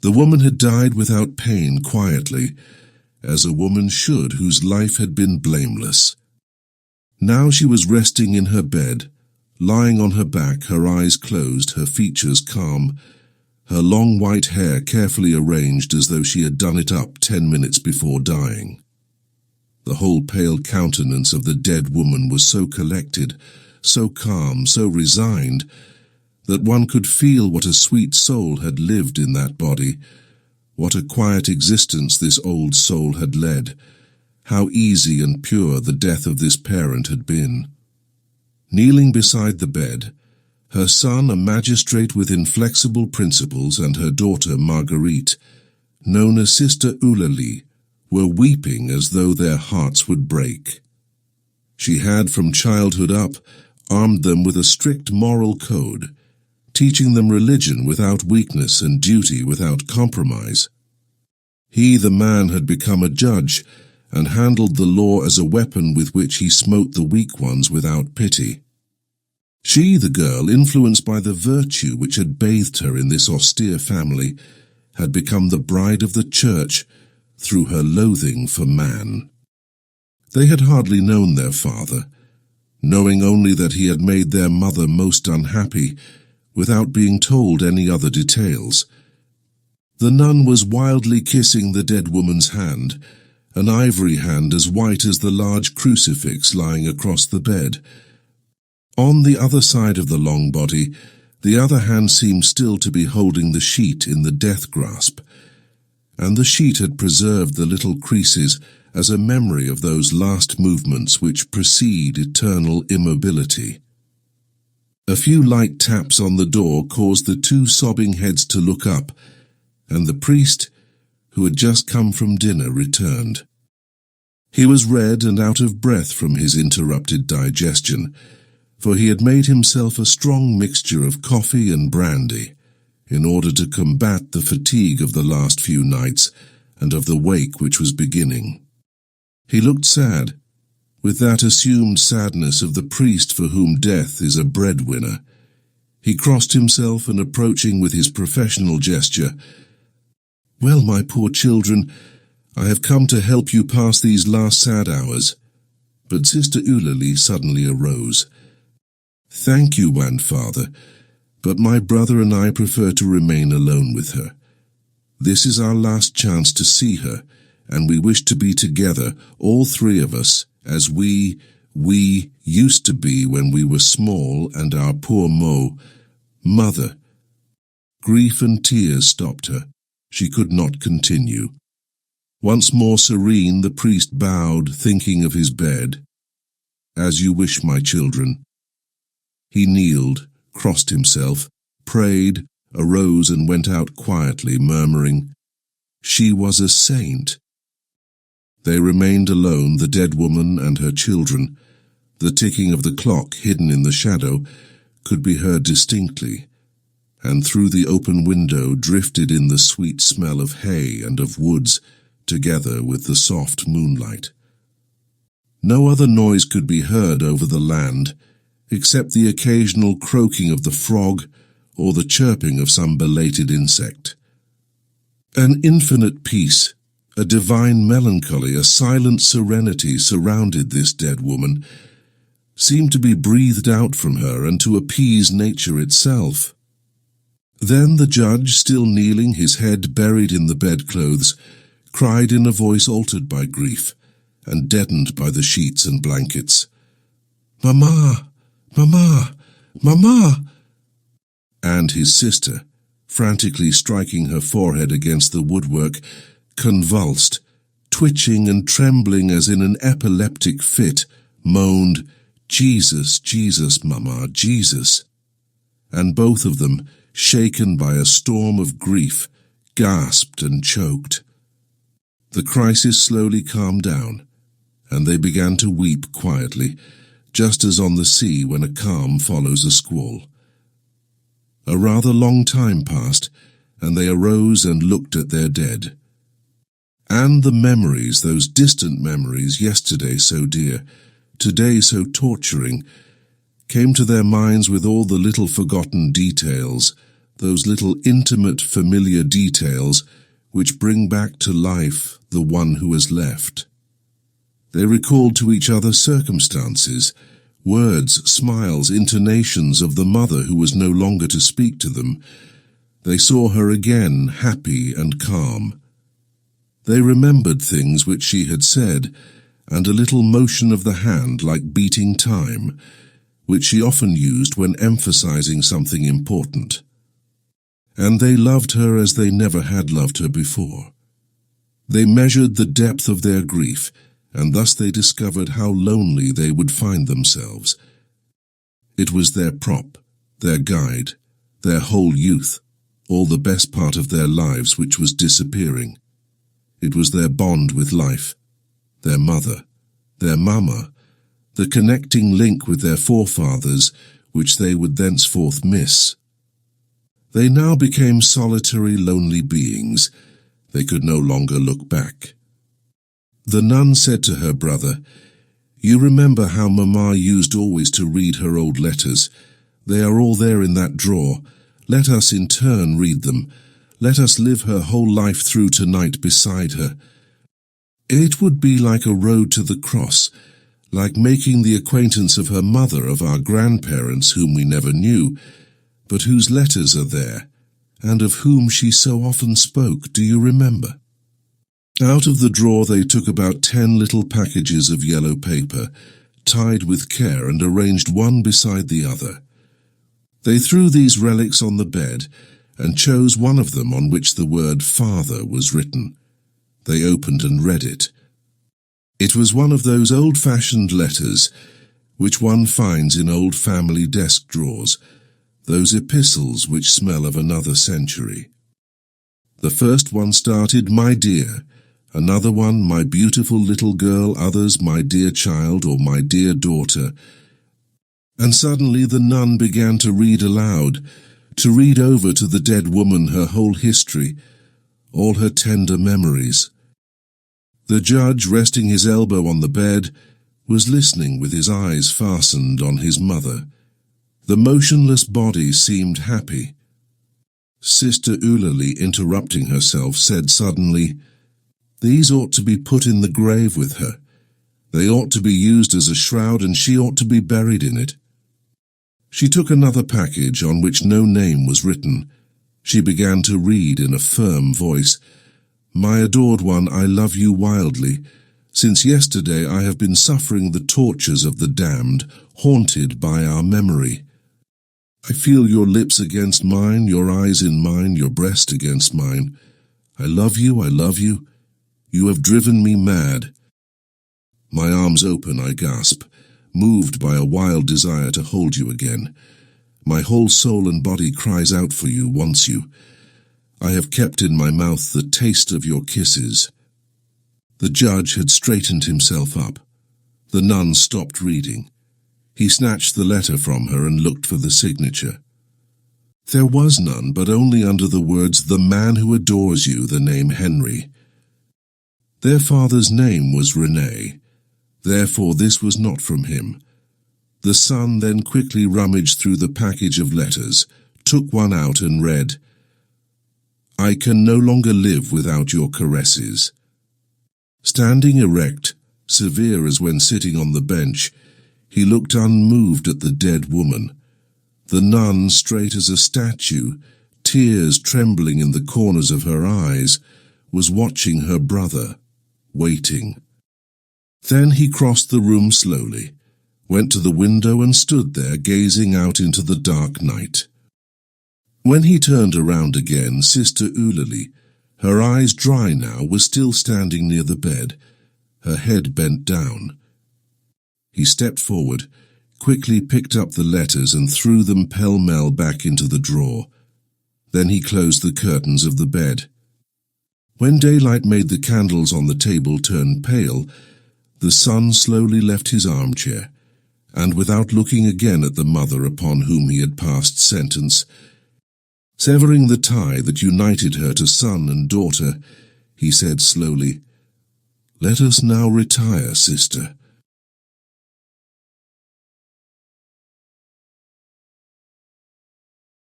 The woman had died without pain, quietly, as a woman should whose life had been blameless. Now she was resting in her bed, lying on her back, her eyes closed, her features calm, her long white hair carefully arranged as though she had done it up 10 minutes before dying. The whole pale countenance of the dead woman was so collected, so calm, so resigned, that one could feel what a sweet soul had lived in that body, what a quiet existence this old soul had led, how easy and pure the death of this parent had been. Kneeling beside the bed, her son, a magistrate with inflexible principles, and her daughter Marguerite, known as Sister Eulalie, were weeping as though their hearts would break. She had, from childhood up, armed them with a strict moral code, teaching them religion without weakness and duty without compromise. He, the man, had become a judge and handled the law as a weapon with which he smote the weak ones without pity. She, the girl, influenced by the virtue which had bathed her in this austere family, had become the bride of the church through her loathing for man. They had hardly known their father, knowing only that he had made their mother most unhappy, without being told any other details. The nun was wildly kissing the dead woman's hand, an ivory hand as white as the large crucifix lying across the bed. On the other side of the long body, the other hand seemed still to be holding the sheet in the death grasp, and the sheet had preserved the little creases as a memory of those last movements which precede eternal immobility. A few light taps on the door caused the two sobbing heads to look up, and the priest, who had just come from dinner, returned. He was red and out of breath from his interrupted digestion, for he had made himself a strong mixture of coffee and brandy in order to combat the fatigue of the last few nights and of the wake which was beginning. He looked sad, with that assumed sadness of the priest for whom death is a breadwinner. He crossed himself and, approaching with his professional gesture, "Well, my poor children, I have come to help you pass these last sad hours." But Sister Eulalie suddenly arose. "Thank you, Grandfather, but my brother and I prefer to remain alone with her. This is our last chance to see her, and we wish to be together, all three of us, as we used to be when we were small, and our poor mother." Grief and tears stopped her. She could not continue. Once more serene, the priest bowed, thinking of his bed. "As you wish, my children." He kneeled, crossed himself, prayed, arose and went out quietly, murmuring, "She was a saint." They remained alone, the dead woman and her children. The ticking of the clock, hidden in the shadow, could be heard distinctly, and through the open window drifted in the sweet smell of hay and of woods, together with the soft moonlight. No other noise could be heard over the land, except the occasional croaking of the frog or the chirping of some belated insect. An infinite peace, a divine melancholy, a silent serenity surrounded this dead woman, seemed to be breathed out from her and to appease nature itself. Then the judge, still kneeling, his head buried in the bedclothes, cried in a voice altered by grief and deadened by the sheets and blankets, "Mama! Mama! Mama!" And his sister, frantically striking her forehead against the woodwork, convulsed, twitching and trembling as in an epileptic fit, moaned, "Jesus, Jesus, Mama, Jesus!" And both of them, shaken by a storm of grief, gasped and choked. The crisis slowly calmed down, and they began to weep quietly, just as on the sea when a calm follows a squall. A rather long time passed, and they arose and looked at their dead. And the memories, those distant memories, yesterday so dear, today so torturing, came to their minds with all the little forgotten details, those little intimate, familiar details which bring back to life the one who has left. They recalled to each other circumstances, words, smiles, intonations of the mother who was no longer to speak to them. They saw her again, happy and calm. They remembered things which she had said, and a little motion of the hand like beating time, which she often used when emphasizing something important. And they loved her as they never had loved her before. They measured the depth of their grief, and thus they discovered how lonely they would find themselves. It was their prop, their guide, their whole youth, all the best part of their lives which was disappearing. It was their bond with life, their mother, their mama, the connecting link with their forefathers which they would thenceforth miss. They now became solitary, lonely beings. They could no longer look back. The nun said to her brother, "You remember how Mama used always to read her old letters. They are all there in that drawer. Let us in turn read them. Let us live her whole life through tonight beside her. It would be like a road to the cross, like making the acquaintance of her mother, of our grandparents whom we never knew, but whose letters are there, and of whom she so often spoke. Do you remember?" Out of the drawer they took about 10 little packages of yellow paper, tied with care and arranged one beside the other. They threw these relics on the bed and chose one of them on which the word "Father" was written. They opened and read it. It was one of those old-fashioned letters which one finds in old family desk drawers, those epistles which smell of another century. The first one started, "My dear," another one, "My beautiful little girl," others, "My dear child," or "My dear daughter." And suddenly the nun began to read aloud, to read over to the dead woman her whole history, all her tender memories. The judge, resting his elbow on the bed, was listening with his eyes fastened on his mother. The motionless body seemed happy. Sister Eulalie, interrupting herself, said suddenly, "These ought to be put in the grave with her. They ought to be used as a shroud, and she ought to be buried in it." She took another package on which no name was written. She began to read in a firm voice, "My adored one, I love you wildly. Since yesterday I have been suffering the tortures of the damned, haunted by our memory. I feel your lips against mine, your eyes in mine, your breast against mine. I love you, I love you. You have driven me mad." My arms open, I gasp, moved by a wild desire to hold you again. My whole soul and body cries out for you, wants you. I have kept in my mouth the taste of your kisses. The judge had straightened himself up. The nun stopped reading. He snatched the letter from her and looked for the signature. There was none, but only under the words, "The man who adores you," the name Henry. Their father's name was René. Therefore this was not from him. The son then quickly rummaged through the package of letters, took one out and read, "I can no longer live without your caresses." Standing erect, severe as when sitting on the bench, he looked unmoved at the dead woman. The nun, straight as a statue, tears trembling in the corners of her eyes, was watching her brother, waiting. Then he crossed the room slowly, went to the window and stood there gazing out into the dark night. When he turned around again, Sister Eulalie, her eyes dry now, was still standing near the bed, her head bent down. He stepped forward, quickly picked up the letters and threw them pell-mell back into the drawer. Then he closed the curtains of the bed. When daylight made the candles on the table turn pale, the son slowly left his armchair, and without looking again at the mother upon whom he had passed sentence, severing the tie that united her to son and daughter, he said slowly, "Let us now retire, sister.